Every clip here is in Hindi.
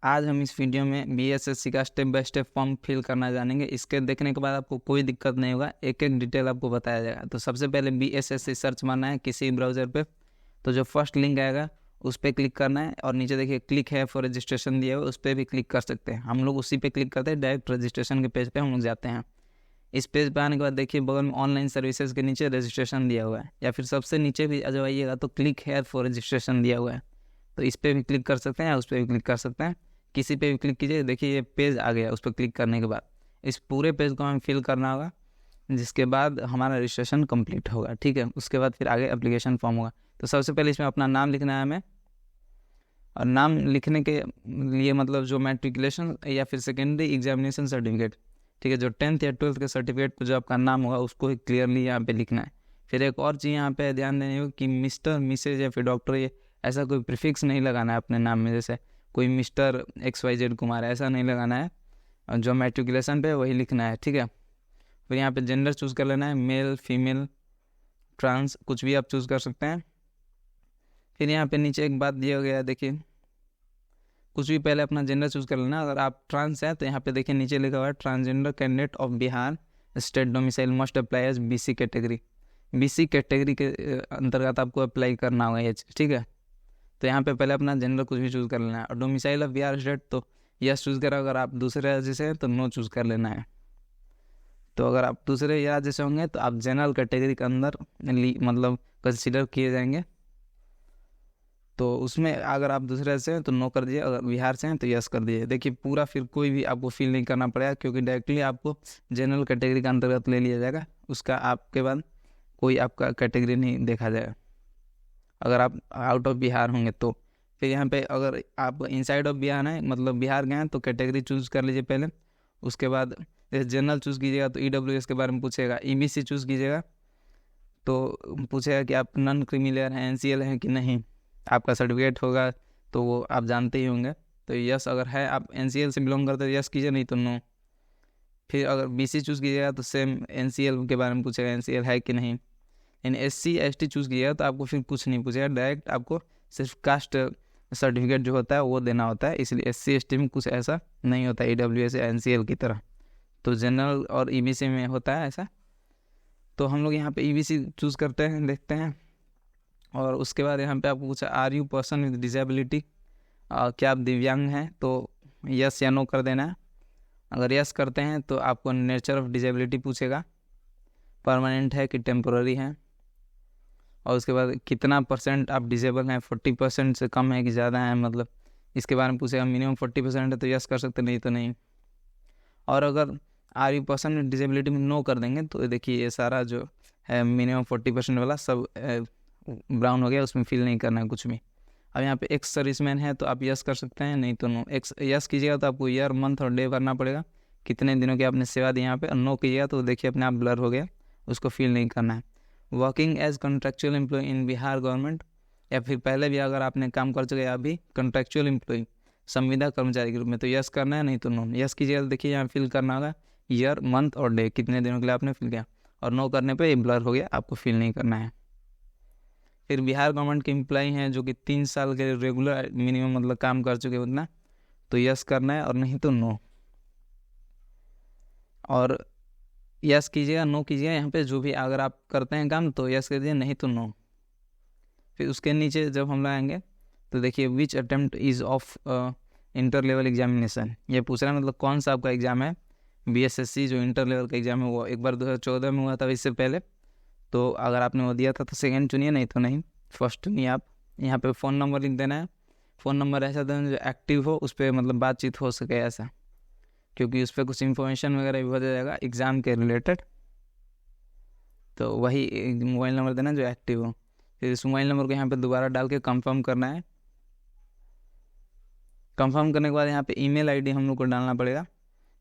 आज हम इस वीडियो में बीएसएससी का step by step form fill करना जानेंगे। इसके देखने के बाद आपको कोई दिक्कत नहीं होगा, एक एक डिटेल आपको बताया जाएगा। तो सबसे पहले बीएसएससी सर्च मारना है किसी ब्राउज़र पे। तो जो फर्स्ट लिंक आएगा उस पर क्लिक करना है और नीचे देखिए क्लिक है फॉर रजिस्ट्रेशन दिया हुआ, उस पर भी क्लिक कर सकते हैं। हम लोग उसी पे क्लिक करते हैं, डायरेक्ट रजिस्ट्रेशन के पेज पे हम लोग जाते हैं। इस पेज पे आने के बाद देखिए बगल में ऑनलाइन सर्विसेज के नीचे रजिस्ट्रेशन दिया हुआ है, या फिर सबसे नीचे भी जब आइएगा तो क्लिक हेयर फॉर रजिस्ट्रेशन दिया हुआ है। तो इस पर भी क्लिक कर सकते हैं या उस पर भी क्लिक कर सकते हैं, किसी पे भी क्लिक कीजिए। देखिए ये पेज आ गया, उस पर क्लिक करने के बाद इस पूरे पेज को हमें फिल करना होगा, जिसके बाद हमारा रजिस्ट्रेशन कंप्लीट होगा। ठीक है, उसके बाद फिर आगे एप्लीकेशन फॉर्म होगा। तो सबसे पहले इसमें अपना नाम लिखना है हमें, और नाम लिखने के लिए मतलब जो मैट्रिकुलेशन या फिर सेकेंडरी एग्जामिनेशन सर्टिफिकेट, ठीक है, जो 10th या 12th के सर्टिफिकेट पर जो आपका नाम होगा उसको ही क्लियरली यहाँ पे लिखना है। फिर एक और चीज़ यहाँ पे ध्यान देनी होगी कि मिस्टर, मिसेज या फिर डॉक्टर, ये ऐसा कोई प्रीफिक्स नहीं लगाना है अपने नाम में, जैसे कोई मिस्टर XYZ कुमार ऐसा नहीं लगाना है, और जो मैट्रिकुलेशन पे वही लिखना है। ठीक है, फिर यहाँ पे जेंडर चूज़ कर लेना है, मेल, फीमेल, ट्रांस, कुछ भी आप चूज़ कर सकते हैं। फिर यहाँ पे नीचे एक बात दिया गया है, देखिए कुछ भी पहले अपना जेंडर चूज़ कर लेना। अगर आप ट्रांस हैं तो यहाँ पे देखिए नीचे लिखा हुआ है transgender candidate of Bihar state domicile must apply as BC category. BC category के अंतर्गत आपको अप्लाई करना होगा ये चीज़। ठीक है, तो यहाँ पे पहले अपना जेंडर कुछ भी चूज़ कर लेना है, और डोमिसाइल ऑफ बिहार स्टेट तो यस चूज़ करा। अगर आप दूसरे राज्य से हैं तो नो चूज़ कर लेना है। तो अगर आप दूसरे राज्य से होंगे तो आप जनरल कैटेगरी के अंदर मतलब कंसिडर किए जाएंगे, तो उसमें अगर आप दूसरे से हैं तो नो कर दीजिए, अगर बिहार से हैं तो यस कर दीजिए। देखिए पूरा फिर कोई भी आपको फिल नहीं करना पड़ेगा, क्योंकि डायरेक्टली आपको जनरल कैटेगरी के अंतर्गत ले लिया जाएगा। उसका आपके बाद कोई आपका कैटेगरी नहीं देखा जाएगा अगर आप आउट ऑफ बिहार होंगे तो। फिर यहाँ पे अगर आप इनसाइड ऑफ बिहार हैं, मतलब बिहार गए हैं, तो कैटेगरी चूज़ कर लीजिए पहले। उसके बाद जैसे जनरल चूज़ कीजिएगा तो EWS के बारे में पूछेगा। EBC चूज़ कीजिएगा तो पूछेगा कि आप नॉन क्रीमिलियर हैं, NCL हैं कि नहीं, आपका सर्टिफिकेट होगा तो वो आप जानते ही होंगे। तो यस अगर है, आप NCL से बिलोंग करते हो यस कीजिए, नहीं तो नो। फिर अगर BC चूज़ कीजिएगा तो सेम NCL के बारे में पूछेगा, NCL है कि नहीं। यानी SC ST चूज़ कीजिएगा तो आपको फिर कुछ नहीं पूछेगा, डायरेक्ट आपको सिर्फ कास्ट सर्टिफिकेट जो होता है वो देना होता है। इसलिए SC ST में कुछ ऐसा नहीं होता EWS या NCL की तरह। तो जनरल और EBC में होता है ऐसा। तो हम लोग यहाँ पे EBC चूज़ करते हैं, देखते हैं। और उसके बाद यहाँ पे आपको पूछा are you person with disability, क्या आप दिव्यांग हैं, तो यस या नो कर देना है। अगर यस करते हैं तो आपको नेचर ऑफ डिसेबिलिटी पूछेगा, परमानेंट है कि टेम्पोररी है, और उसके बाद कितना % आप डिसेबल हैं, 40% से कम है कि ज़्यादा है, मतलब इसके बारे में पूछेगा। मिनिमम 40% है तो यस कर सकते, नहीं तो नहीं। और अगर are you person with disability में नो कर देंगे तो देखिए ये सारा जो है मिनिमम 40% वाला सब ब्राउन हो गया, उसमें फिल नहीं करना है कुछ भी। अब यहाँ पे एक्स सर्विसमैन है तो आप यस कर सकते हैं, नहीं तो नो। एक्स यस कीजिएगा तो आपको ईयर, मंथ और डे भरना पड़ेगा, कितने दिनों की आपने सेवा दी यहाँ पे। और नो कीजिएगा तो देखिए अपने आप ब्लर हो गया, उसको फिल नहीं करना है। Working as contractual employee in Bihar government, या फिर पहले भी अगर आपने काम कर चुके अभी कॉन्ट्रेक्चुअल एम्प्लॉय संविदा कर्मचारी के रूप में, तो यस करना है, नहीं तो नो। यस कीजिएगा तो देखिए यहाँ फिल करना होगा ईयर, मंथ और डे, कितने दिनों के लिए आपने फिल किया। और नो करने पर ये ब्लर हो गया, आपको फिल नहीं करना है। फिर बिहार गवर्नमेंट के एम्प्लॉई हैं जो कि 3 साल के रेगुलर मिनिमम मतलब काम कर चुके उतना, तो यस करना है, और नहीं तो नो। और यस कीजिएगा, नो कीजिएगा, यहाँ पे जो भी अगर आप करते हैं काम तो यस कीजिए, नहीं तो नो। फिर उसके नीचे जब हम लाएंगे तो देखिए which attempt is of inter level examination, ये पूछ रहा है मतलब कौन सा आपका एग्ज़ाम है। BSSC जो इंटर लेवल का एग्ज़ाम है वो एक बार 2014 में हुआ था, इससे पहले। तो अगर आपने वो दिया था तो सेकंड चुनिए, नहीं तो नहीं, फर्स्ट चुनिए आप। यहाँ पे फ़ोन नंबर लिख देना है। फ़ोन नंबर ऐसा देना जो एक्टिव हो, उस पर मतलब बातचीत हो सके ऐसा, क्योंकि उस पर कुछ इन्फॉर्मेशन वगैरह भी हो जाएगा एग्ज़ाम के रिलेटेड। तो वही मोबाइल नंबर देना जो एक्टिव हो। फिर इस मोबाइल नंबर को यहाँ पे दोबारा डाल के कंफर्म करना है। कंफर्म करने के बाद यहाँ पे ईमेल आईडी हम लोग को डालना पड़ेगा,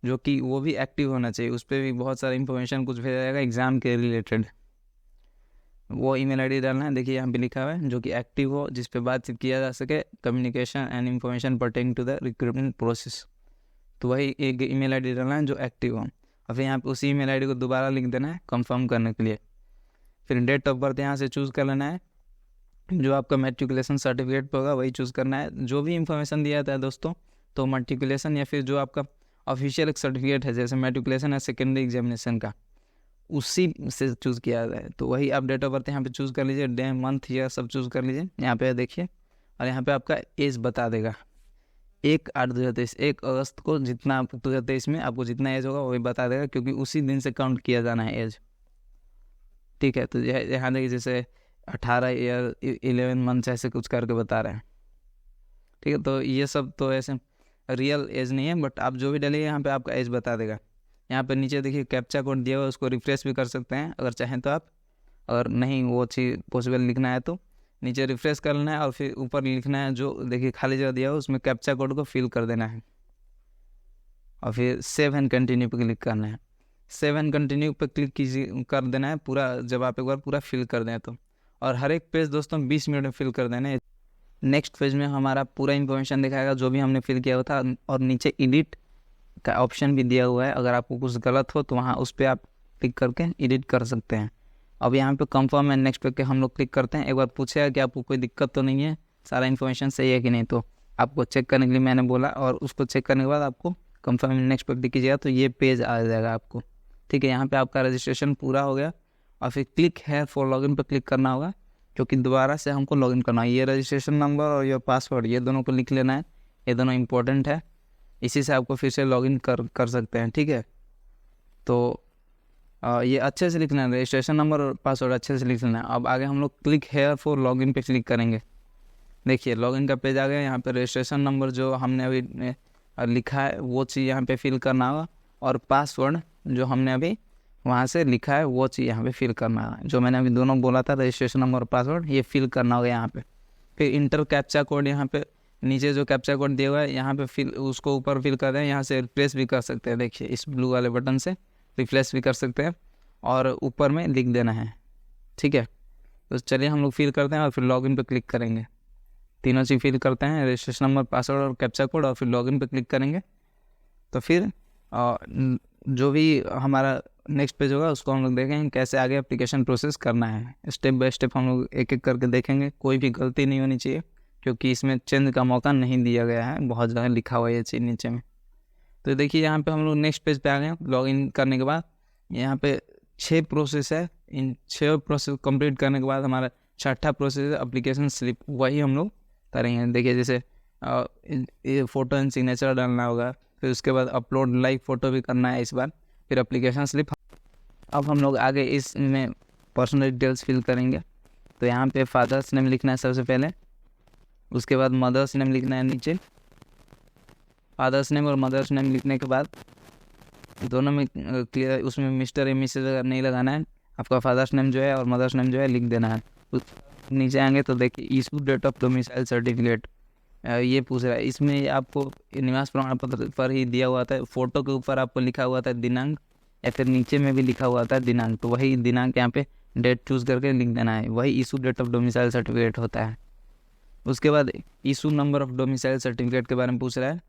जो कि वो भी एक्टिव होना चाहिए। उस पर भी बहुत सारा इन्फॉर्मेशन कुछ भेजा जाएगा एग्ज़ाम के रिलेटेड, वो ईमेल आईडी डालना है। देखिए यहाँ पे लिखा हुआ है जो कि एक्टिव हो, जिस पे बातचीत किया जा सके, communication and information pertaining to the recruitment process. तो वही एक ईमेल आईडी डालना है जो एक्टिव हो, और फिर यहाँ पे उसी ईमेल आईडी को दोबारा लिख देना है कंफर्म करने के लिए। फिर डेट ऑफ बर्थ यहाँ से चूज़ कर लेना है, जो आपका मैट्रिकुलेशन सर्टिफिकेट पर होगा वही चूज़ करना है। जो भी इन्फॉर्मेशन दिया जाता है दोस्तों तो मैट्रिकुलेशन या फिर जो आपका ऑफिशियल एक सर्टिफिकेट है जैसे मैट्रिकुलेशन है सेकेंडरी एग्जामिनेशन का, उसी से चूज़ किया जाए। तो वही आप डेट ऑफ बर्थ यहाँ पे चूज़ कर लीजिए, डे मंथ ईयर सब चूज़ कर लीजिए यहाँ पे देखिए, और यहाँ पे आपका एज बता देगा 1/8/2023, 1 अगस्त को जितना 2023 में आपको जितना एज होगा वही बता देगा, क्योंकि उसी दिन से काउंट किया जाना है एज। ठीक है, तो यहाँ देखिए जैसे 18 ईयर 11 मंथ ऐसे कुछ करके बता रहे हैं। ठीक है, तो ये सब तो ऐसे रियल एज नहीं है, बट आप जो भी डालिए यहाँ पे आपका एज बता देगा। यहाँ पे नीचे देखिए कैप्चा कोड दिया हुआ, उसको रिफ्रेश भी कर सकते हैं अगर चाहें तो आप, अगर नहीं वो चीज़ पॉसिबल लिखना है तो नीचे रिफ्रेश कर लेना है और फिर ऊपर लिखना है जो देखिए खाली जगह दिया हुआ उसमें कैप्चा कोड को फिल कर देना है और फिर सेव एंड कंटिन्यू पे क्लिक करना है। सेव एंड कंटिन्यू पे क्लिक कीजिए, कर देना है पूरा, जब आप एक बार पूरा फिल कर दें तो। और हर एक पेज दोस्तों 20 मिनट में फिल कर देना है। नेक्स्ट पेज में हमारा पूरा इन्फॉर्मेशन दिखाएगा जो भी हमने फिल किया हुआ था, और नीचे एडिट का ऑप्शन भी दिया हुआ है, अगर आपको कुछ गलत हो तो वहाँ उस पर आप क्लिक करके एडिट कर सकते हैं। अब यहाँ पे कंफर्म एंड नेक्स्ट पे हम लोग क्लिक करते हैं। एक बार पूछेगा कि आपको कोई दिक्कत तो नहीं है, सारा इन्फॉर्मेशन सही है कि नहीं, तो आपको चेक करने के लिए मैंने बोला, और उसको चेक करने के बाद आपको कंफर्म एंड नेक्स्ट पे क्लिक कीजिएगा तो ये पेज आ जाएगा आपको। ठीक है, यहाँ पे आपका रजिस्ट्रेशन पूरा हो गया और फिर क्लिक है फॉर लॉगिन पर क्लिक करना होगा, क्योंकि दोबारा से हमको लॉगिन करना है। ये रजिस्ट्रेशन नंबर और ये पासवर्ड ये दोनों को लिख लेना है, ये दोनों इंपॉर्टेंट है, इसी से आपको फिर से लॉगिन कर सकते हैं। ठीक है, तो ये अच्छे से लिखना है, रजिस्ट्रेशन नंबर और पासवर्ड अच्छे से लिख लेना है। अब आगे हम लोग क्लिक हेयर फॉर लॉगिन पे क्लिक करेंगे। देखिए लॉगिन का पेज आ गया, यहाँ पे रजिस्ट्रेशन नंबर जो हमने अभी लिखा है वो चीज़ यहाँ पे फिल करना होगा, और पासवर्ड जो हमने अभी वहाँ से लिखा है वो चीज़ यहाँ पे फिल करना है, जो मैंने अभी दोनों बोला था रजिस्ट्रेशन नंबर और पासवर्ड ये फिल करना होगा यहाँ पे। फिर इंटर कैप्चा कोड, यहाँ पे नीचे जो कैप्चा कोड दिया हुआ है यहाँ पे फिल, उसको ऊपर फिल कर दें, यहाँ से रिप्लेस भी कर सकते हैं। देखिए इस ब्लू वाले बटन से रिफ्रेश भी कर सकते हैं और ऊपर में लिख देना है। ठीक है, तो चलिए हम लोग फिल करते हैं और फिर लॉगिन पे क्लिक करेंगे। तीनों चीज़ फिल करते हैं, रजिस्ट्रेशन नंबर, पासवर्ड और कैप्चा कोड, और फिर लॉगिन पे क्लिक करेंगे। तो फिर जो भी हमारा नेक्स्ट पेज होगा उसको हम लोग देखेंगे कैसे आगे एप्लीकेशन प्रोसेस करना है। स्टेप बाय स्टेप हम लोग एक एक करके देखेंगे, कोई भी गलती नहीं होनी चाहिए क्योंकि इसमें चेंज का मौका नहीं दिया गया है, बहुत जगह लिखा हुआ है ये चीज़ नीचे में। तो देखिए यहाँ पे हम लोग नेक्स्ट पेज पे आ गए। लॉगिन करने के बाद यहाँ पे 6 प्रोसेस है, इन 6 प्रोसेस कंप्लीट करने के बाद हमारा छठा प्रोसेस है एप्लीकेशन स्लिप, वही हम लोग करेंगे। देखिए जैसे ये फ़ोटो एंड सिग्नेचर डालना होगा, फिर उसके बाद अपलोड लाइव फ़ोटो भी करना है इस बार, फिर एप्लीकेशन स्लिप। अब हम लोग आगे इसमें पर्सनल डिटेल्स फिल करेंगे। तो यहाँ पे फादर्स नेम लिखना है सबसे पहले, उसके बाद मदर्स नेम लिखना है नीचे। फादर्स नेम और मदर्स नेम लिखने के बाद दोनों में क्लियर, उसमें मिस्टर या मिसेज नहीं लगाना है, आपका फादर्स नेम जो है और मदर्स नेम जो है लिख देना है। नीचे आएंगे तो देखिए issue date of domicile certificate ये पूछ रहा है, इसमें आपको निवास प्रमाण पत्र पर ही दिया हुआ था, फ़ोटो के ऊपर आपको लिखा हुआ था दिनांक, या फिर नीचे में भी लिखा हुआ था दिनांक, तो वही दिनांक यहाँ पे डेट चूज़ करके लिख देना है, वही issue date of domicile certificate होता है। उसके बाद issue number of domicile certificate के बारे में पूछ रहा है,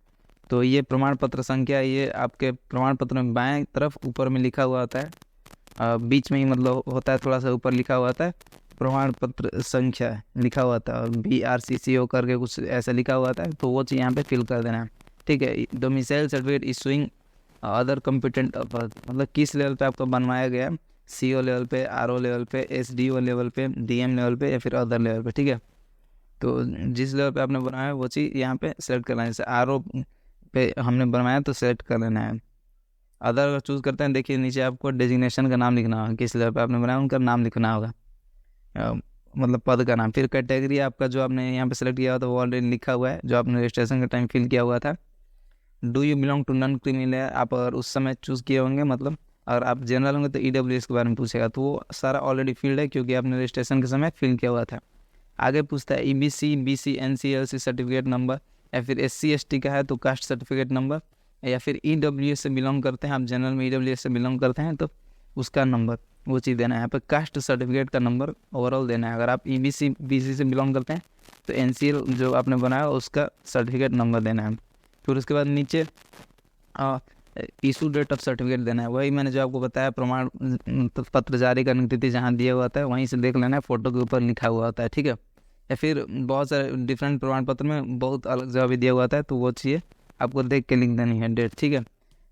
तो ये प्रमाण पत्र संख्या, ये आपके प्रमाण पत्र में बाएं तरफ ऊपर में लिखा हुआ होता है, बीच में ही मतलब होता है, थोड़ा सा ऊपर लिखा हुआ होता है प्रमाण पत्र संख्या लिखा हुआ था, BRCCO करके कुछ ऐसा लिखा हुआ था, तो वो चीज़ यहाँ पे फिल कर देना है। ठीक है, domicile certificate issuing other competent, मतलब किस लेवल पे आपको बनवाया गया, CO लेवल पे, RO लेवल पे, SDO लेवल पे, DM लेवल पे, या फिर अदर लेवल पे। ठीक है, तो जिस लेवल पे आपने बनाया वो चीज़ यहाँ पे सेलेक्ट करना है। जैसे RO पे हमने बनवाया तो सेलेक्ट कर लेना है। अदर अगर चूज़ करते हैं, देखिए नीचे आपको डेजिग्नेशन का नाम लिखना होगा, किस लेवल पे आपने बनाया उनका नाम लिखना होगा, मतलब पद का नाम। फिर कैटेगरी आपका जो आपने यहाँ पे सेलेक्ट किया हुआ था वो ऑलरेडी लिखा हुआ है, जो आपने रजिस्ट्रेशन के टाइम फिल किया हुआ था। Do you belong to non criminal, आप अगर उस समय चूज़ किए होंगे, मतलब अगर आप जनरल होंगे तो EWS के बारे में पूछेगा, तो वो सारा ऑलरेडी फील्ड है क्योंकि आपने रजिस्ट्रेशन के समय फिल किया हुआ था। आगे पूछता है EBC, BC, NCLC certificate number, या फिर SC ST का है तो कास्ट सर्टिफिकेट नंबर, या फिर EWS से बिलोंग करते हैं, आप जनरल में EWS से बिलोंग करते हैं तो उसका नंबर, वो चीज़ देना है। यहाँ पे कास्ट सर्टिफिकेट का नंबर ओवरऑल देना है। अगर आप EBC BC से बिलोंग करते हैं तो NCL जो आपने बनाया उसका सर्टिफिकेट नंबर देना है। फिर उसके बाद नीचे इशू डेट ऑफ सर्टिफिकेट देना है, वही मैंने जो आपको बताया प्रमाण पत्र जारी करने की तिथि जहाँ दिया हुआ होता है वहीं से देख लेना है, फ़ोटो के ऊपर लिखा हुआ होता है। ठीक है, या फिर बहुत सारे डिफरेंट प्रमाण पत्र में बहुत अलग जगह भी दिया हुआ होता है, तो वो चाहिए आपको देख के लिख देनी है डेट, ठीक है।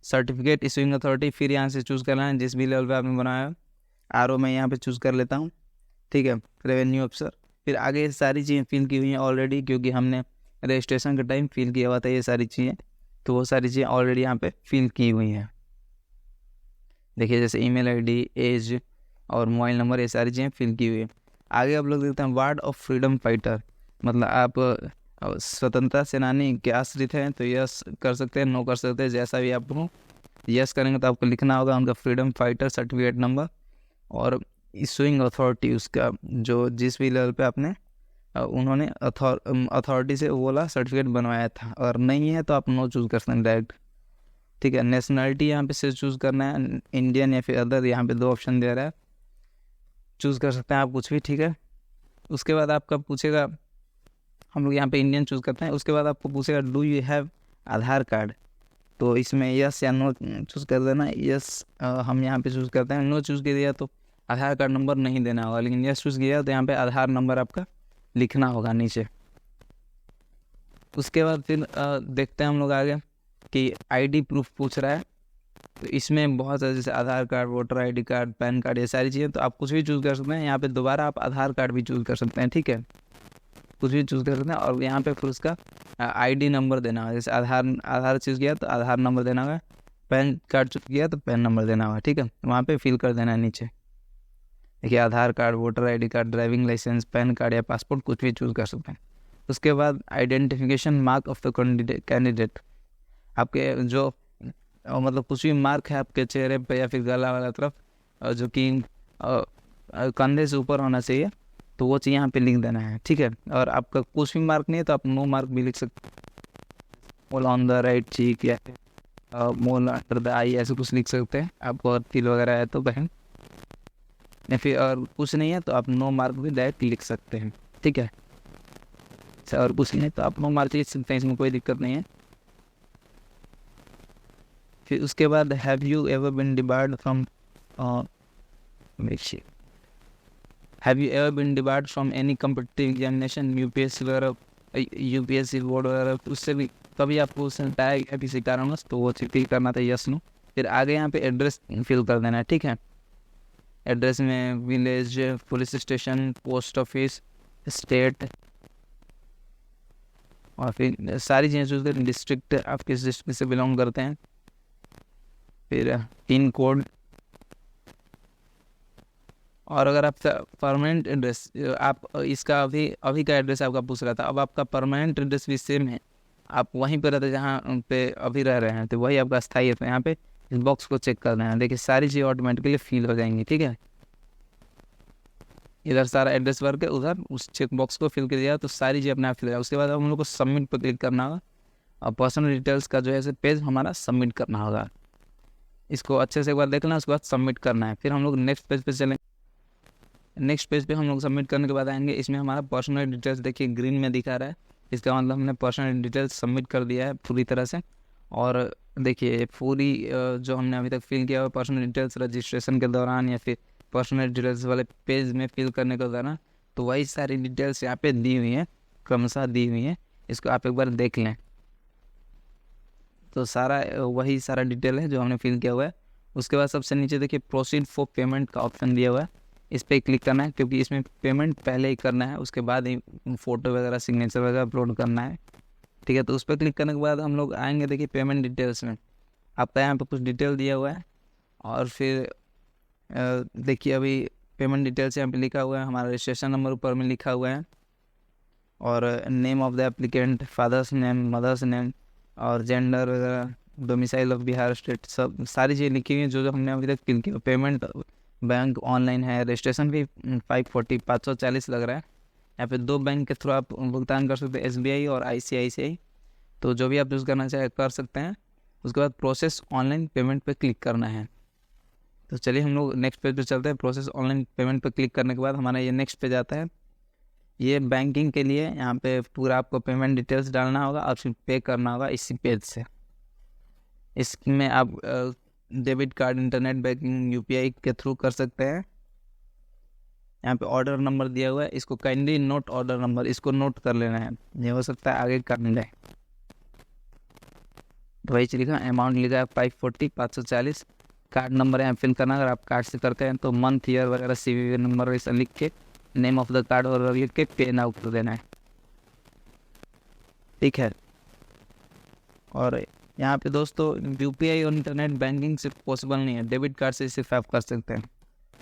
सर्टिफिकेट इशूइंग अथॉरिटी, फिर यहाँ से चूज़ करना है जिस भी लेवल पे आपने बनाया है। आरओ मैं यहाँ पे चूज़ कर लेता हूँ, ठीक है, रेवेन्यू अफसर। फिर आगे सारी चीज़ें फिल की हुई हैं ऑलरेडी, क्योंकि हमने रजिस्ट्रेशन के टाइम फिल किया हुआ था ये सारी चीज़ें, तो वो सारी चीज़ें ऑलरेडी यहाँ पे फिल की हुई हैं। देखिए जैसे ईमेल आईडी, एज और मोबाइल नंबर, ये सारी चीज़ें फिल की हुई है। आगे आप लोग देखते हैं वार्ड ऑफ फ्रीडम फाइटर, मतलब आप स्वतंत्रता सेनानी के आश्रित हैं तो यस कर सकते हैं, नो कर सकते हैं, जैसा भी आप हो। यस करेंगे तो आपको लिखना होगा उनका फ्रीडम फाइटर सर्टिफिकेट नंबर और इशूइंग अथॉरिटी, उसका जो जिस भी लेवल पे आपने उन्होंने अथॉरिटी से वो वाला सर्टिफिकेट बनवाया था। अगर नहीं है तो आप नो चूज़ कर सकते हैं डायरेक्ट, ठीक है। नेशनलिटी यहाँ पे से चूज़ करना है, इंडियन या फिर अदर, यहाँ पे 2 ऑप्शन दे रहा है, चूज़ कर सकते हैं आप कुछ भी, ठीक है। उसके बाद आपका पूछेगा, हम लोग यहाँ पे इंडियन चूज़ करते हैं। उसके बाद आपको पूछेगा do you have Aadhaar card, तो इसमें यस या नो चूज़ कर देना। यस हम यहाँ पे चूज़ करते हैं, नो चूज़ कर दिया तो आधार कार्ड नंबर नहीं देना होगा, लेकिन यस चूज़ किया तो यहाँ पे आधार नंबर आपका लिखना होगा नीचे। उसके बाद फिर देखते हैं हम लोग आगे कि आईडी प्रूफ पूछ रहा है, तो इसमें बहुत सारे जैसे Aadhaar card, voter ID card, PAN card, ये सारी चीज़ें, तो आप कुछ भी चूज़ कर सकते हैं। यहाँ पे दोबारा आप आधार कार्ड भी चूज़ कर सकते हैं, ठीक है, कुछ भी चूज़ कर सकते हैं। और यहाँ पे फिर उसका आईडी नंबर देना होगा, जैसे आधार चूज़ किया तो आधार नंबर देना होगा, पैन कार्ड चूज़ किया तो पैन नंबर देना होगा, ठीक है, वहाँ पे फिल कर देना है नीचे। देखिए Aadhaar card, voter ID card, driving licence, PAN card या पासपोर्ट, कुछ भी चूज़ कर सकते हैं। उसके बाद identification mark of the candidate, आपके जो मतलब कुछ भी मार्क है आपके चेहरे पे या फिर गला वाला तरफ, जो कि कंधे से ऊपर होना चाहिए, तो वो चीज़ यहाँ पे लिख देना है, ठीक है। और आपका कुछ भी मार्क नहीं है तो आप नो मार्क भी लिख सकते हैं, मोल ऑन द राइट चीक या मोल अंडर द आई, ऐसे कुछ लिख सकते हैं। आपको और तिल वगैरह है तो बहन, या फिर और कुछ नहीं है तो आप नो मार्क भी डायरेक्ट लिख सकते हैं, ठीक है। और कुछ नहीं है तो आप नो मार्क लिख सकते हैं, इसमें कोई दिक्कत नहीं है। फिर उसके बाद have you ever bin debarred from have you ever bin debarred from any competitive examination, UPSC वगैरह, यूपीएससी बोर्ड वगैरह, उससे भी कभी आपको उससे हटाया गया किसी कारणवश, तो वो फिल करना था यस नो। फिर आगे यहाँ पे एड्रेस फिल कर देना है, ठीक है। एड्रेस में village, police station, post office, state, और फिर सारी चीज़ें चूज करें। डिस्ट्रिक्ट, आप किस डिस्ट्रिक्ट से बिलोंग करते हैं, फिर पिन कोड, और अगर आप परमानेंट एड्रेस, आप इसका अभी का एड्रेस आपका पूछ रहा था, अब आपका परमानेंट एड्रेस भी सेम है, आप वहीं पर रहते जहाँ पे अभी रह रहे हैं, तो वही आपका स्थायी है, तो यहाँ पे इस बॉक्स को चेक करना है। देखिए सारी चीज़ ऑटोमेटिकली फिल हो जाएंगी, ठीक है। इधर सारा एड्रेस भर के उधर उस चेक बॉक्स को फिल कर दिया तो सारी चीज़ अपने आप फिल हो जाएगा। उसके बाद हम लोग को सबमिट पर क्लिक करना होगा और पर्सनल डिटेल्स का जो है पेज हमारा सबमिट करना होगा। इसको अच्छे से एक बार देखना, उसके बाद सबमिट करना है। फिर हम लोग नेक्स्ट पेज पे चलेंगे। नेक्स्ट पेज पे हम लोग सबमिट करने के बाद आएंगे, इसमें हमारा पर्सनल डिटेल्स देखिए ग्रीन में दिखा रहा है, इसका मतलब हमने पर्सनल डिटेल्स सबमिट कर दिया है पूरी तरह से। और देखिए पूरी जो हमने अभी तक फिल किया हुआ पर्सनल डिटेल्स रजिस्ट्रेशन के दौरान या फिर पर्सनल डिटेल्स वाले पेज में फिल करने के दौरान, तो वही सारी डिटेल्स यहाँ पे दी हुई हैं, क्रमशः दी हुई हैं, इसको आप एक बार देख लें। तो सारा वही सारा डिटेल है जो हमने फिल किया हुआ है। उसके बाद सबसे नीचे देखिए प्रोसीड फॉर पेमेंट का ऑप्शन दिया हुआ है, इस पर क्लिक करना है, क्योंकि इसमें पेमेंट पहले ही करना है, उसके बाद ही फ़ोटो वगैरह सिग्नेचर वगैरह अपलोड करना है, ठीक है। तो उस पर क्लिक करने के बाद हम लोग आएंगे, देखिए पेमेंट डिटेल्स में आपका यहाँ पे कुछ डिटेल दिया हुआ है, और फिर देखिए अभी पेमेंट डिटेल्स यहाँ पे लिखा हुआ है, हमारा रजिस्ट्रेशन नंबर ऊपर में लिखा हुआ है, और name of the applicant, father's name, mother's name, और जेंडर वगैरह, डोमिसाइल ऑफ बिहार स्टेट, सब सारी चीज़ें लिखी हुई हैं जो हमने अभी तक फिल किया। पेमेंट बैंक ऑनलाइन है, रजिस्ट्रेशन भी 540 लग रहा है। यहाँ पे 2 बैंक के थ्रू आप भुगतान कर सकते हैं, SBI और ICICI, तो जो भी आप यूज़ करना चाहे कर सकते हैं। उसके बाद प्रोसेस ऑनलाइन पेमेंट पे क्लिक करना है। तो चलिए हम लोग नेक्स्ट पेज पे चलते हैं। प्रोसेस ऑनलाइन पेमेंट पे क्लिक करने के बाद हमारा ये नेक्स्ट पेज आता है, ये बैंकिंग के लिए। यहाँ पे पूरा आपको पेमेंट डिटेल्स डालना होगा और फिर पे करना होगा इसी पेज से। इसमें आप debit card, internet banking, UPI के थ्रू कर सकते हैं। यहाँ पे ऑर्डर नंबर दिया हुआ है, इसको काइंडली नोट ऑर्डर नंबर, इसको नोट कर लेना है, ये हो सकता है आगे कर जाए। तो वही चीज़ लिखा, अमाउंट लिखा है 540 540। कार्ड नंबर यहाँ फिल करना, अगर आप कार्ड से करते हैं तो मंथ ईयर वगैरह CVV नंबर वैसा लिख के नेम ऑफ द कार्ड और लिख के पे नाउ कर देना है, ठीक है। और यहाँ पे दोस्तों UPI और इंटरनेट बैंकिंग सिर्फ पॉसिबल नहीं है, डेबिट कार्ड से सिर्फ आप कर सकते हैं।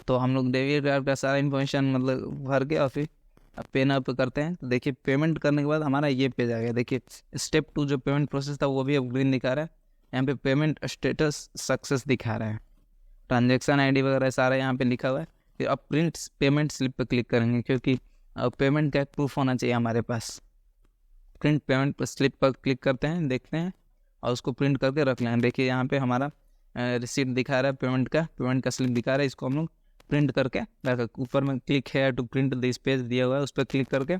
तो हम लोग डेबिट कार्ड का सारा इन्फॉर्मेशन मतलब भर के और फिर पे नाउ पे करते हैं। तो देखिए पेमेंट करने के बाद हमारा ये पेज आ गया। देखिए स्टेप 2 जो पेमेंट प्रोसेस था वो भी अब ग्रीन दिखा रहा है। यहाँ पे पेमेंट स्टेटस सक्सेस दिखा रहा है, ट्रांजेक्शन ID वगैरह सारा यहाँ पे लिखा हुआ है। फिर अब प्रिंट पेमेंट स्लिप पे क्लिक करेंगे, क्योंकि पेमेंट का प्रूफ होना चाहिए हमारे पास। प्रिंट पेमेंट स्लिप पर क्लिक करते हैं, देखते हैं और उसको प्रिंट करके रख लें। देखिए यहाँ पे हमारा रिसीट दिखा रहा है, पेमेंट का स्लिप दिखा रहा है। इसको हम लोग प्रिंट करके ऊपर में क्लिक है टू प्रिंट दिस पेज दिया हुआ है, उस पर क्लिक करके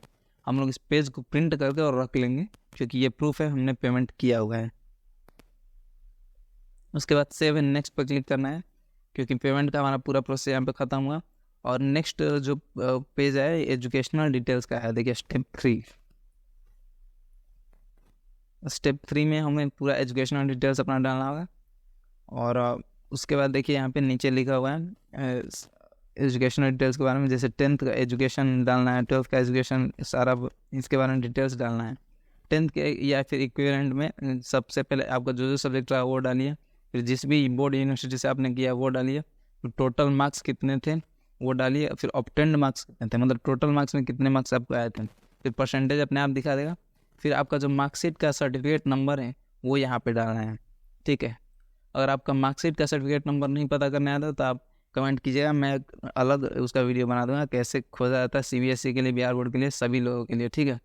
हम लोग इस पेज को प्रिंट करके और रख लेंगे, क्योंकि ये प्रूफ है हमने पेमेंट किया हुआ है। उसके बाद सेव एंड नेक्स्ट पर क्लिक करना है, क्योंकि पेमेंट का हमारा पूरा प्रोसेस यहाँ पे ख़त्म हुआ। और नेक्स्ट जो पेज है एजुकेशनल डिटेल्स का है। देखिए स्टेप 3 में हमें पूरा एजुकेशनल डिटेल्स अपना डालना होगा। और उसके बाद देखिए यहाँ पे नीचे लिखा हुआ है एजुकेशनल डिटेल्स के बारे में, जैसे 10th का एजुकेशन डालना है, 12th का एजुकेशन सारा इसके बारे में डिटेल्स डालना है। 10th के या फिर इक्विवेलेंट में सबसे पहले आपका जो सब्जेक्ट रहा वो डालिए, फिर जिस भी बोर्ड यूनिवर्सिटी से आपने किया वो डालिए, फिर टोटल मार्क्स कितने थे वो डालिए, फिर ऑब्टेन्ड मार्क्स कितने थे, मतलब टोटल मार्क्स में कितने मार्क्स आपको आए थे, फिर परसेंटेज अपने आप दिखा देगा। फिर आपका जो मार्कशीट का सर्टिफिकेट नंबर है वो यहाँ पे डालना है, ठीक है। अगर आपका मार्कशीट का सर्टिफिकेट नंबर नहीं पता करने आता तो आप कमेंट कीजिएगा, मैं अलग उसका वीडियो बना दूंगा कैसे खोजा जाता है CBSE के लिए, बिहार बोर्ड के लिए, सभी लोगों के लिए, ठीक है।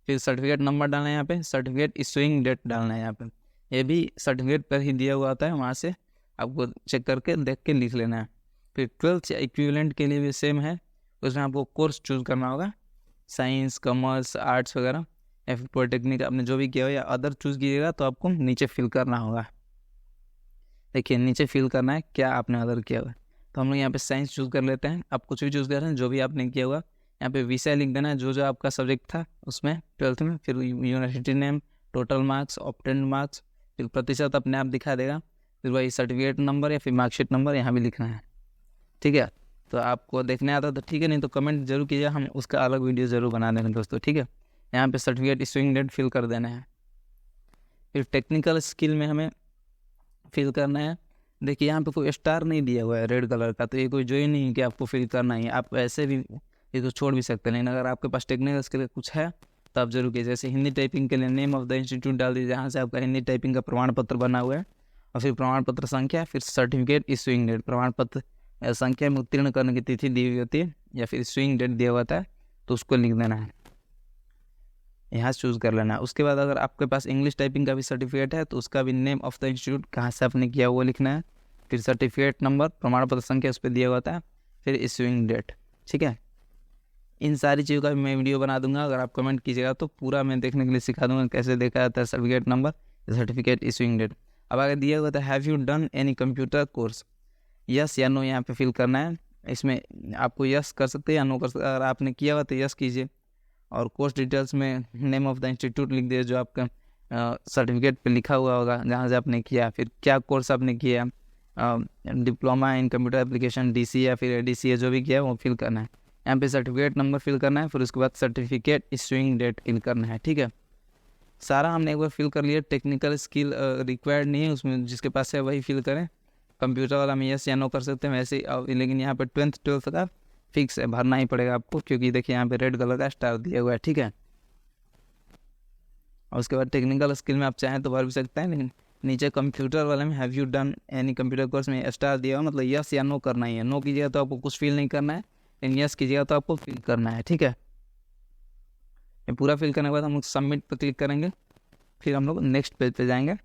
फिर सर्टिफिकेट नंबर डालना है यहाँ पे, सर्टिफिकेट इशूइंग डेट डालना है यहाँ पे, ये भी सर्टिफिकेट पर ही दिया हुआ होता है, वहाँ से आपको चेक करके देख के लिख लेना है। फिर 12th या इक्विवेलेंट के लिए भी सेम है, उसमें आपको कोर्स चूज़ करना होगा, साइंस, कॉमर्स, आर्ट्स वगैरह, या फिर पॉलिटेक्निक आपने जो भी किया हो या अदर चूज़ कीजिएगा तो आपको नीचे फिल करना होगा। देखिए नीचे फिल करना है क्या आपने अदर किया हुआ है। तो हम लोग यहाँ पे साइंस चूज़ कर लेते हैं, आप कुछ भी चूज़ कर रहे हैं जो भी आपने किया हुआ। यहाँ पे विषय लिख देना है जो आपका सब्जेक्ट था उसमें 12th में, फिर university name, total marks, obtained marks, फिर प्रतिशत अपने आप दिखा देगा, फिर वही सर्टिफिकेट नंबर या फिर मार्कशीट नंबर यहाँ भी लिखना है, ठीक है। तो आपको देखने आता तो ठीक है, नहीं तो कमेंट जरूर कीजिए, हम उसका अलग वीडियो ज़रूर बना देंगे दोस्तों, ठीक है। यहाँ पे सर्टिफिकेट इशूइंग डेट फिल कर देना है। फिर टेक्निकल स्किल में हमें फिल करना है। देखिए यहाँ पे कोई स्टार नहीं दिया हुआ है रेड कलर का, तो ये कोई जो ही नहीं कि आपको फिल करना ही, आप ऐसे भी ये तो छोड़ भी सकते हैं, लेकिन अगर आपके पास टेक्निकल स्किल कुछ है तो आप जरूर कीजिए। जैसे हिंदी टाइपिंग के लिए नेम ऑफ द इंस्टीट्यूट डाल दीजिए जहाँ से आपका हिंदी टाइपिंग का प्रमाण पत्र बना हुआ है, और फिर प्रमाण पत्र संख्या, फिर सर्टिफिकेट इशूइंग डेट, प्रमाण पत्र संख्या में उत्तीर्ण करने की तिथि दी हुई होती है या फिर इशूइंग डेट दिया हुआ था तो उसको लिख देना है, यहाँ से चूज़ कर लेना है। उसके बाद अगर आपके पास इंग्लिश टाइपिंग का भी सर्टिफिकेट है तो उसका भी नेम ऑफ द इंस्टीट्यूट कहाँ से आपने किया वो लिखना है, फिर सर्टिफिकेट नंबर, प्रमाण पत्र संख्या उस पर दिया हुआ था, फिर इशूइंग डेट, ठीक है। इन सारी चीज़ों का भी मैं वीडियो बना दूंगा, अगर आप कमेंट कीजिएगा तो पूरा मैं देखने के लिए सिखा दूंगा कैसे देखा जाता है certificate number, certificate issuing date. अब आगे दिया हुआ था have you done any computer course, yes या नो यहाँ पे फिल करना है। इसमें आपको यस कर सकते हैं या नो कर सकते हैं, अगर आपने किया हुआ तो यस कीजिए, और कोर्स डिटेल्स में नेम ऑफ द इंस्टीट्यूट लिख दीजिए जो आपका सर्टिफिकेट पे लिखा हुआ होगा जहाँ से आपने किया, फिर क्या कोर्स आपने किया, diploma in computer application DC या फिर ADCA जो भी किया वो फिल करना है। यहाँ पे सर्टिफिकेट नंबर फिल करना है, फिर उसके बाद सर्टिफिकेट इशूइंग डेट फिल करना है, ठीक है। सारा हमने एक बार फिल कर लिया। टेक्निकल स्किल रिक्वायर्ड नहीं है, उसमें जिसके पास है वही फिल करें। कंप्यूटर वाला में यस या नो कर सकते हैं वैसे, लेकिन यहाँ पे 10th 12th का फिक्स है, भरना ही पड़ेगा आपको, क्योंकि देखिए यहाँ पे रेड कलर का स्टार दिया हुआ है, ठीक है। और उसके बाद टेक्निकल स्किल में आप चाहें तो भर भी सकते हैं, लेकिन नीचे कंप्यूटर वाले में have you done any computer course में स्टार दिया हुआ, मतलब यस या नो करना ही है। नो कीजिएगा तो आपको कुछ फिल नहीं करना है, लेकिन यस कीजिएगा तो आपको फिल करना है, ठीक है। ये पूरा फिल करने के बाद हम लोग सबमिट पर क्लिक करेंगे, फिर हम लोग नेक्स्ट पेज पे जाएंगे।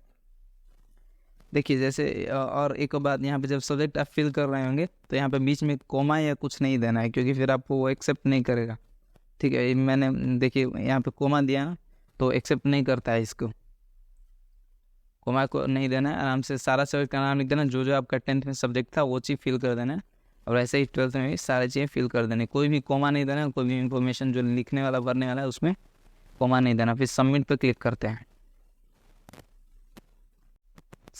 देखिए जैसे और एक बात, यहाँ पे जब सब्जेक्ट आप फिल कर रहे होंगे तो यहाँ पे बीच में कोमा या कुछ नहीं देना है, क्योंकि फिर आपको वो एक्सेप्ट नहीं करेगा, ठीक है। मैंने देखिए यहाँ पे कोमा दिया ना तो एक्सेप्ट नहीं करता है, इसको कोमा को नहीं देना है। आराम से सारा सब्जेक्ट का नाम लिख देना, जो आपका 10th में सब्जेक्ट था वो चीज़ फिल कर देना है, और ऐसे ही 12th में भी सारी चीज़ें फिल कर देनी, कोई भी कोमा नहीं देना, कोई भी इन्फॉर्मेशन जो लिखने वाला भरने वाला है उसमें कोमा नहीं देना। फिर सबमिट पर क्लिक करते हैं।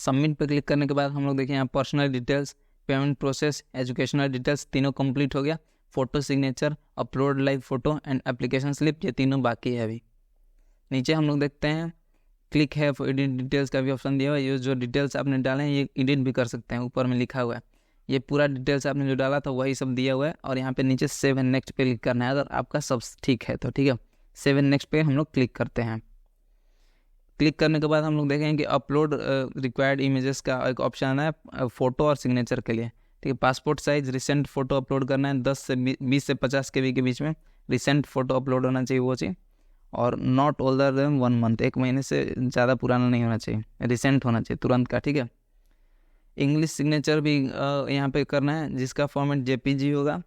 सबमिट पे क्लिक करने के बाद हम लोग देखें यहाँ personal details, payment process, educational details तीनों कंप्लीट हो गया। Photo signature, upload live photo and application slip, ये तीनों बाकी है अभी। नीचे हम लोग देखते हैं क्लिक है फॉर एडिट डिटेल्स का भी ऑप्शन दिया हुआ है। ये जो डिटेल्स आपने डाले हैं ये एडिट भी कर सकते हैं, ऊपर में लिखा हुआ है। ये पूरा डिटेल्स आपने जो डाला था वही सब दिया हुआ है। और यहाँ पे नीचे सेव एंड नेक्स्ट पे क्लिक करना है अगर आपका सब ठीक है तो, ठीक है। सेव एंड नेक्स्ट पे हम लोग क्लिक करते हैं। क्लिक करने के बाद हम लोग देखेंगे कि अपलोड रिक्वायर्ड इमेजेस का एक ऑप्शन है फ़ोटो और सिग्नेचर के लिए, ठीक है। Passport size recent photo upload करना है, 20 से 50 KB के बीच में रिसेंट फ़ोटो अपलोड होना चाहिए वो चीज़। और नॉट ओल्डर देन 1 मंथ, 1 महीने से ज़्यादा पुराना नहीं होना चाहिए, रिसेंट होना चाहिए, तुरंत का, ठीक है। इंग्लिश सिग्नेचर भी यहाँ पे करना है जिसका फॉर्मेट JPG होगा,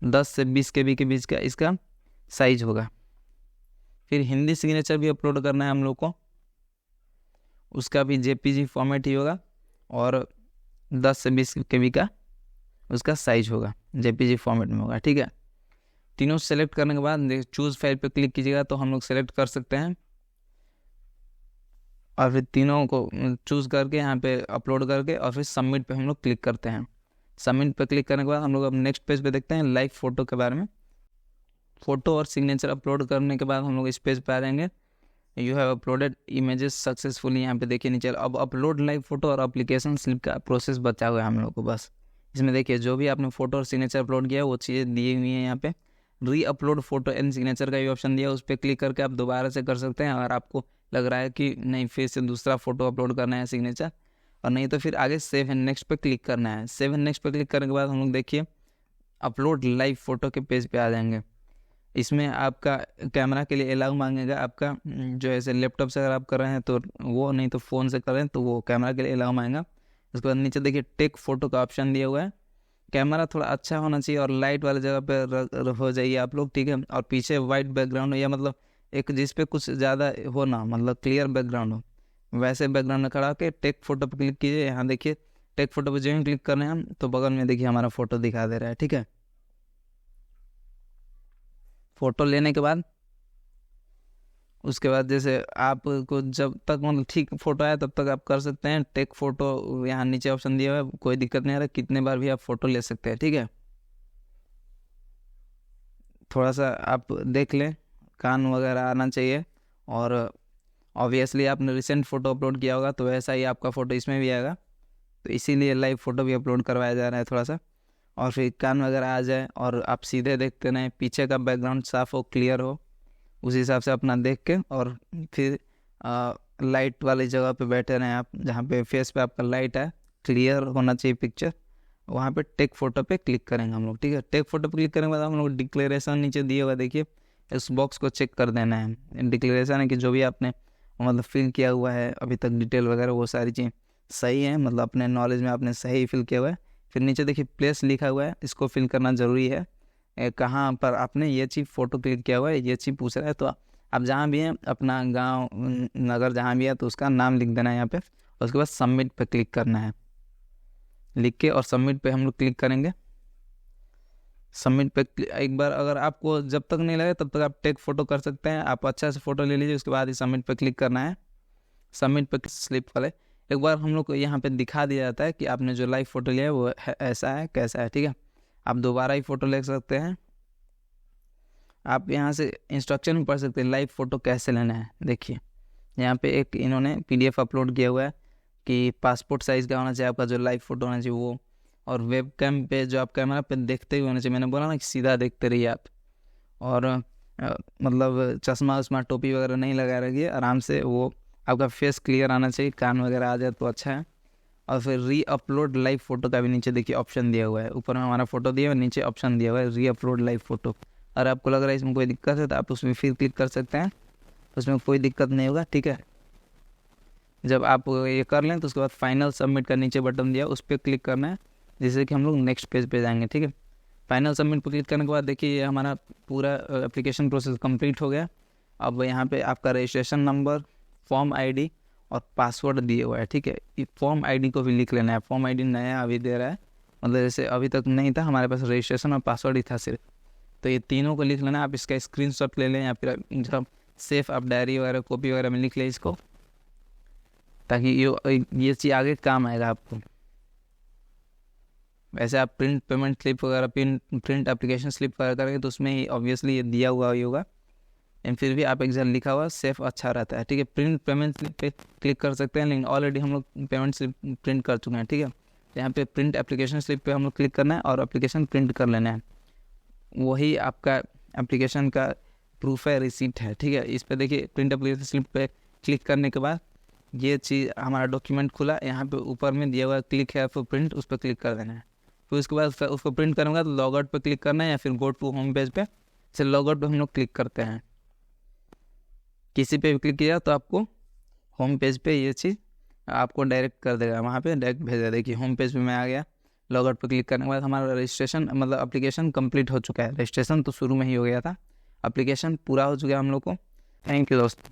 10 से 20 KB के बीच का इसका साइज होगा। फिर हिंदी सिग्नेचर भी अपलोड करना है हम लोग को, उसका भी JPG फॉर्मेट ही होगा और 10 से 20 KB का उसका साइज होगा, JPG फॉर्मेट में होगा, ठीक है। तीनों सेलेक्ट करने के बाद चूज़ फाइल पे क्लिक कीजिएगा तो हम लोग सेलेक्ट कर सकते हैं। और फिर तीनों को चूज़ करके यहाँ पे अपलोड करके और फिर सबमिट पे हम लोग क्लिक करते हैं। सबमिट पे क्लिक करने के बाद हम लोग अब नेक्स्ट पेज पे देखते हैं लाइव फ़ोटो के बारे में। फ़ोटो और सिग्नेचर अपलोड करने के बाद हम लोग इस पेज पे आ जाएंगे। You have uploaded images successfully, यहाँ पे देखिए नीचे अब अपलोड लाइव फ़ोटो और एप्लीकेशन स्लिप का प्रोसेस बचा हुआ है हम लोग को। बस इसमें देखिए जो भी आपने फ़ोटो और सिग्नेचर अपलोड किया है वो चीज़ें दी हुई हैं। यहाँ पे री अपलोड फोटो एंड सिग्नेचर का ये ऑप्शन दिया, उस पर क्लिक करके आप दोबारा से कर सकते हैं अगर आपको लग रहा है कि नहीं फिर से दूसरा फोटो अपलोड करना है सिग्नेचर, और नहीं तो फिर आगे सेव एंड नेक्स्ट पे क्लिक करना है। सेव एंड नेक्स्ट पे क्लिक करने के बाद हम लोग देखिए अपलोड लाइव फ़ोटो के पेज पे आ जाएंगे। इसमें आपका कैमरा के लिए अलाउ मांगेगा, आपका जो ऐसे लैपटॉप से अगर आप कर रहे हैं तो वो, नहीं तो फ़ोन से कर रहे हैं तो वो कैमरा के लिए अलाउ मांगेगा। उसके बाद नीचे देखिए टेक फोटो का ऑप्शन दिया हुआ है। कैमरा थोड़ा अच्छा होना चाहिए और लाइट वाले जगह पे हो जाइए आप लोग, ठीक है। और पीछे वाइट बैकग्राउंड हो, या मतलब एक जिस पे कुछ ज़्यादा हो ना, मतलब क्लियर बैकग्राउंड हो, वैसे बैकग्राउंड में खड़ा के टेक फोटो पे क्लिक कीजिए। यहाँ देखिए टेक फोटो पे जो ही क्लिक कर रहे हैं हम तो बगल में देखिए हमारा फ़ोटो दिखा दे रहा है, ठीक है। फ़ोटो लेने के बाद उसके बाद जैसे आपको जब तक मतलब ठीक फ़ोटो आया तब तक आप कर सकते हैं टेक फ़ोटो। यहाँ नीचे ऑप्शन दिया हुआ है, कोई दिक्कत नहीं आ रहा, कितने बार भी आप फ़ोटो ले सकते हैं, ठीक है। थोड़ा सा आप देख लें, कान वगैरह आना चाहिए। और ऑब्वियसली आपने रिसेंट फ़ोटो अपलोड किया होगा तो वैसा ही आपका फ़ोटो इसमें भी आएगा, तो इसीलिए लाइव फ़ोटो भी अपलोड करवाया जा रहा है थोड़ा सा। और फिर कान वगैरह आ जाए और आप सीधे देखते रहें, पीछे का बैकग्राउंड साफ़ हो, क्लियर हो, उस हिसाब से अपना देख के और फिर लाइट वाली जगह पे बैठे रहें आप, जहाँ पे फेस पे आपका लाइट है, क्लियर होना चाहिए पिक्चर, वहाँ पे टेक फोटो पे क्लिक करेंगे हम लोग, ठीक है। टेक फोटो पे क्लिक करने के बाद हम लोग डिक्लेरेशन नीचे दिए हुआ देखिए, इस बॉक्स को चेक कर देना है। डिक्लेरेशन है कि जो भी आपने मतलब फिल किया हुआ है अभी तक डिटेल वगैरह वो सारी चीज़ सही है, मतलब अपने नॉलेज में आपने सही फिल किया हुआ है। फिर नीचे देखिए प्लेस लिखा हुआ है, इसको फिल करना ज़रूरी है, कहाँ पर आपने ये चीज़ फ़ोटो क्लिक किया हुआ है ये चीज़ पूछ रहा है। तो आप जहाँ भी हैं अपना गांव नगर जहाँ भी है तो उसका नाम लिख देना है यहाँ पे, और उसके बाद सबमिट पे क्लिक करना है, लिख के और सबमिट पे हम लोग क्लिक करेंगे। सबमिट पे एक बार अगर आपको जब तक नहीं लगे तब तक आप टेक फोटो कर सकते हैं, आप अच्छा से फ़ोटो ले लीजिए, उसके बाद ही सबमिट पे क्लिक करना है। सबमिट पे स्लिप वाले एक बार हम लोग को यहाँ पे दिखा दिया जाता है कि आपने जो लाइव फ़ोटो लिया है वो ऐसा है कैसा है, ठीक है। आप दोबारा ही फ़ोटो ले सकते हैं, आप यहाँ से इंस्ट्रक्शन भी पढ़ सकते हैं लाइव फ़ोटो कैसे लेना है। देखिए यहाँ पे एक इन्होंने PDF अपलोड किया हुआ है कि पासपोर्ट साइज़ का होना चाहिए आपका जो लाइव फ़ोटो होना चाहिए वो, और वेब कैम पे जो आप कैमरा पे देखते हुए होना चाहिए। मैंने बोला ना कि सीधा देखते रहिए आप, और मतलब चश्मा उश्मा टोपी वगैरह नहीं लगा रखिए, आराम से वो आपका फेस क्लियर आना चाहिए, कान वगैरह आ जाए तो अच्छा है। और फिर री अपलोड लाइव फ़ोटो का भी नीचे देखिए ऑप्शन दिया हुआ है, ऊपर में हमारा फ़ोटो दिया हुआ है, नीचे ऑप्शन दिया हुआ है री अपलोड लाइव फ़ोटो। अगर आपको लग रहा है इसमें कोई दिक्कत है तो आप उसमें फिर क्लिक कर सकते हैं, उसमें कोई दिक्कत नहीं होगा, ठीक है। जब आप ये कर लें तो उसके बाद फाइनल सबमिट का नीचे बटन दिया उस पर क्लिक करना है, जिससे कि हम लोग नेक्स्ट पेज पे जाएंगे, ठीक है। फाइनल सबमिट पर क्लिक करने के बाद देखिए ये हमारा पूरा एप्लीकेशन प्रोसेस कंप्लीट हो गया। अब यहाँ पे आपका रजिस्ट्रेशन नंबर, फॉर्म ID और पासवर्ड दिए हुआ है, ठीक है। ये फॉर्म ID को भी लिख लेना है, फॉर्म ID नया अभी दे रहा है, मतलब जैसे अभी तक नहीं था हमारे पास, रजिस्ट्रेशन और पासवर्ड ही था सिर्फ, तो ये तीनों को लिख लेना। आप इसका स्क्रीनशॉट ले लें या फिर जब सेफ आप डायरी वगैरह कॉपी वगैरह में लिख लें इसको। ताकि ये चीज़ आगे काम आएगा आपको। वैसे आप प्रिंट पेमेंट स्लिप वगैरह प्रिंट एप्लीकेशन स्लिप वगैरह करेंगे तो उसमें ही ऑब्वियसली ये दिया हुआ ही होगा, एंड फिर भी आप एग्जाम लिखा हुआ सेफ अच्छा रहता है। ठीक है, प्रिंट पेमेंट स्लिप पे क्लिक कर सकते हैं, लेकिन ऑलरेडी हम लोग पेमेंट स्लिप प्रिंट कर चुके हैं। ठीक है, यहाँ पे प्रिंट एप्लीकेशन स्लिप पे हम लोग क्लिक करना है और एप्लीकेशन प्रिंट कर लेना है, वही आपका एप्लीकेशन का प्रूफ है, रिसीप्ट है। ठीक है, इस पर देखिए प्रिंट एप्लीकेशन स्लिप पे क्लिक करने के बाद ये चीज़ हमारा डॉक्यूमेंट खुला, यहाँ पे ऊपर में दिया हुआ क्लिक है फॉर प्रिंट, उस पर क्लिक कर देना है। फिर उसके बाद उसको प्रिंट करूँगा तो लॉग आउट पर क्लिक करना है या फिर गो टू होम पेज पे। चलिए लॉग आउट पर हम लोग क्लिक करते हैं, किसी पे भी क्लिक किया तो आपको होम पेज पे ये चीज़ आपको डायरेक्ट कर देगा, वहाँ पे डायरेक्ट भेजा। देखिए होम पेज पे मैं आ गया, लॉग आउट पर क्लिक करने के बाद हमारा रजिस्ट्रेशन मतलब एप्लीकेशन कंप्लीट हो चुका है। रजिस्ट्रेशन तो शुरू में ही हो गया था, एप्लीकेशन पूरा हो चुका है हम लोग को। थैंक यू दोस्तों।